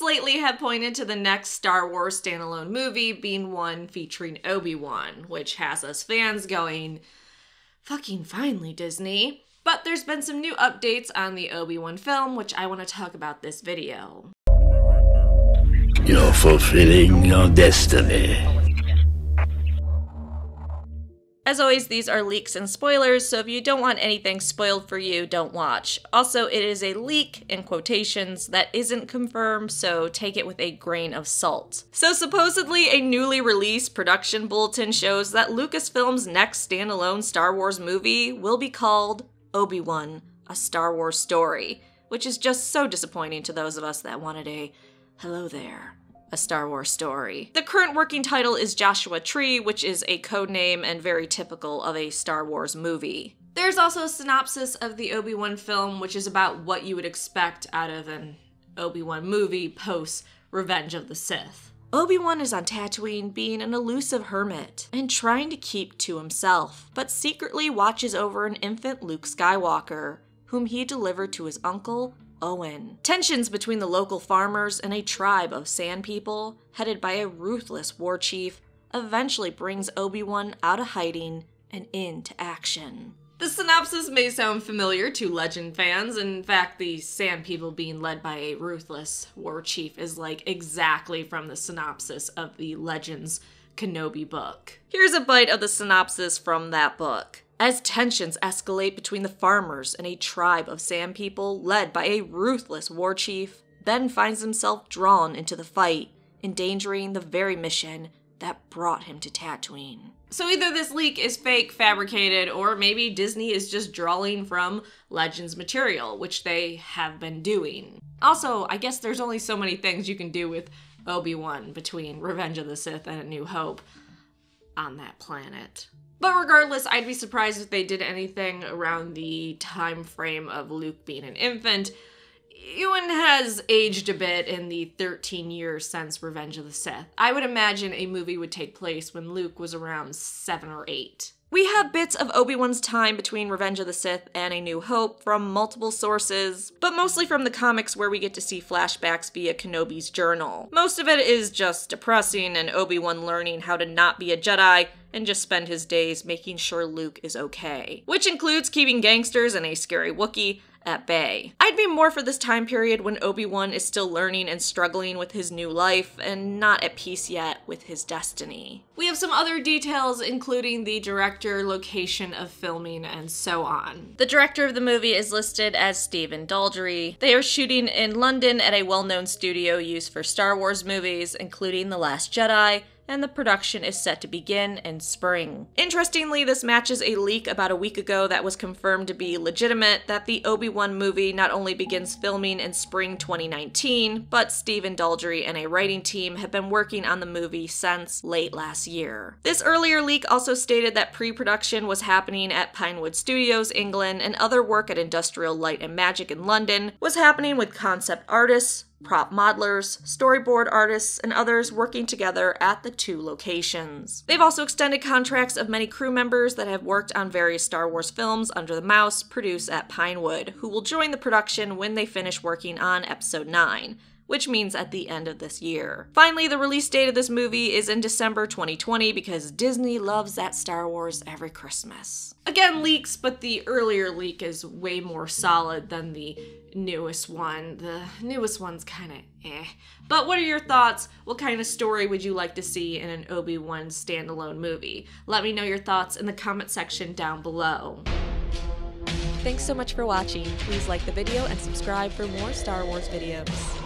Leaks lately have pointed to the next Star Wars standalone movie being one featuring Obi-Wan, which has us fans going, fucking finally, Disney. But there's been some new updates on the Obi-Wan film, which I want to talk about this video. You're fulfilling your destiny. As always, these are leaks and spoilers, so if you don't want anything spoiled for you, don't watch. Also, it is a leak, in quotations, that isn't confirmed, so take it with a grain of salt. So supposedly, a newly released production bulletin shows that Lucasfilm's next standalone Star Wars movie will be called Obi-Wan, A Star Wars Story, which is just so disappointing to those of us that wanted a hello there. A Star Wars story. The current working title is Joshua Tree, which is a codename and very typical of a Star Wars movie. There's also a synopsis of the Obi-Wan film, which is about what you would expect out of an Obi-Wan movie post Revenge of the Sith. Obi-Wan is on Tatooine being an elusive hermit and trying to keep to himself, but secretly watches over an infant Luke Skywalker, whom he delivered to his uncle, Owen. Tensions between the local farmers and a tribe of sand people, headed by a ruthless war chief, eventually brings Obi-Wan out of hiding and into action. The synopsis may sound familiar to Legend fans. In fact, the sand people being led by a ruthless war chief is like exactly from the synopsis of the Legends Kenobi book. Here's a bite of the synopsis from that book. As tensions escalate between the farmers and a tribe of sand people led by a ruthless war chief, Ben finds himself drawn into the fight, endangering the very mission that brought him to Tatooine. So either this leak is fake, fabricated, or maybe Disney is just drawing from Legends material, which they have been doing. Also, I guess there's only so many things you can do with Obi-Wan between Revenge of the Sith and A New Hope on that planet. But regardless, I'd be surprised if they did anything around the time frame of Luke being an infant. Ewan has aged a bit in the 13 years since Revenge of the Sith. I would imagine a movie would take place when Luke was around 7 or 8. We have bits of Obi-Wan's time between Revenge of the Sith and A New Hope from multiple sources, but mostly from the comics where we get to see flashbacks via Kenobi's journal. Most of it is just depressing and Obi-Wan learning how to not be a Jedi and just spend his days making sure Luke is okay, which includes keeping gangsters and a scary Wookiee at bay. I'd be more for this time period when Obi-Wan is still learning and struggling with his new life and not at peace yet with his destiny. We have some other details, including the director, location of filming, and so on. The director of the movie is listed as Stephen Daldry. They are shooting in London at a well-known studio used for Star Wars movies, including The Last Jedi, and the production is set to begin in spring. Interestingly, this matches a leak about a week ago that was confirmed to be legitimate that the Obi-Wan movie not only begins filming in spring 2019, but Stephen Daldry and a writing team have been working on the movie since late last year. This earlier leak also stated that pre-production was happening at Pinewood Studios, England, and other work at Industrial Light and Magic in London was happening with concept artists, prop modelers, storyboard artists, and others working together at the two locations. They've also extended contracts of many crew members that have worked on various Star Wars films under the mouse produced at Pinewood, who will join the production when they finish working on Episode 9. Which means at the end of this year. Finally, the release date of this movie is in December 2020 because Disney loves that Star Wars every Christmas. Again, leaks, but the earlier leak is way more solid than the newest one. The newest one's kinda eh. But what are your thoughts? What kind of story would you like to see in an Obi-Wan standalone movie? Let me know your thoughts in the comment section down below. Thanks so much for watching. Please like the video and subscribe for more Star Wars videos.